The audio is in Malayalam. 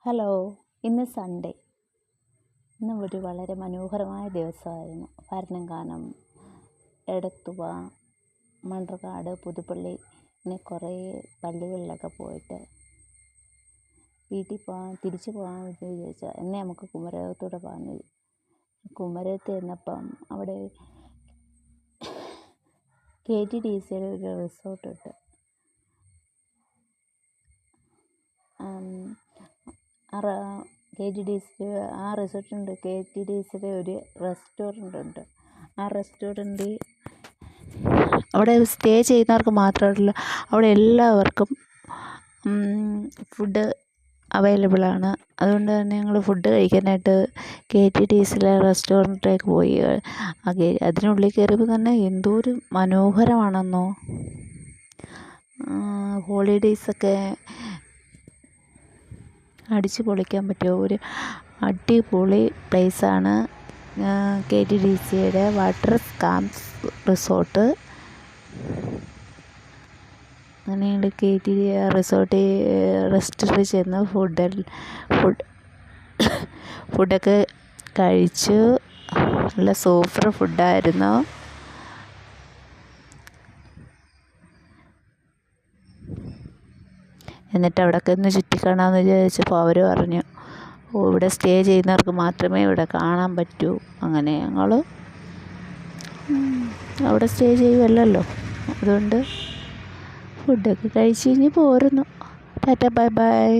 ഹലോ, ഇന്ന് സൺഡേ. ഇന്ന് ഒരു വളരെ മനോഹരമായ ദിവസമായിരുന്നു. ഭരണങ്ങാനം, എടത്തുവ, മണ്ണർക്കാട്, പുതുപ്പള്ളി ഇങ്ങനെ കുറേ പള്ളികളിലൊക്കെ പോയിട്ട് തിരിച്ചു പോകാമെന്ന് വിചാരിച്ചാൽ എന്നെ നമുക്ക് കുമരകത്തൂടെ പോകാമെന്ന്. കുമരകത്ത് ചെന്നപ്പം അവിടെ KTDC ഒരു റിസോർട്ടുണ്ട്. ആ റിസോർട്ടുണ്ട്. KTDCയുടെ ഒരു റെസ്റ്റോറൻ്റ് ഉണ്ട്. ആ റെസ്റ്റോറൻറ്റിൽ അവിടെ സ്റ്റേ ചെയ്യുന്നവർക്ക് മാത്രമല്ല, അവിടെ എല്ലാവർക്കും ഫുഡ് അവൈലബിളാണ്. അതുകൊണ്ട് തന്നെ ഞങ്ങൾ ഫുഡ് കഴിക്കാനായിട്ട് KTDCയിലെ റെസ്റ്റോറൻറ്റിലേക്ക് പോയി. അതിനുള്ളിൽ കയറിയപ്പോൾ തന്നെ എന്തോരം മനോഹരമാണെന്നോ. ഹോളിഡേയ്സൊക്കെ അടിച്ചു പൊളിക്കാൻ പറ്റിയ ഒരു അടിപൊളി പ്ലേസാണ് KTDCയുടെ വാട്ടർ സ്കാംസ് റിസോർട്ട്. അങ്ങനെ ഞങ്ങൾ റിസോർട്ടിൽ റെസ്റ്റോറൻറ്റിൽ ചെന്ന് ഫുഡൊക്കെ കഴിച്ചു. നല്ല സൂപ്പർ ഫുഡായിരുന്നു. എന്നിട്ട് അവിടെയൊക്കെ ഒന്ന് ചുറ്റിക്കാണാമെന്ന് വിചാരിച്ചപ്പോൾ അവർ പറഞ്ഞു, ഇവിടെ സ്റ്റേ ചെയ്യുന്നവർക്ക് മാത്രമേ ഇവിടെ കാണാൻ പറ്റൂ. അങ്ങനെ ഞങ്ങൾ അവിടെ സ്റ്റേ ചെയ്യുമല്ലോ, അതുകൊണ്ട് ഫുഡൊക്കെ കഴിച്ച് കഴിഞ്ഞ് പോരുന്നു. Tata, bye bye.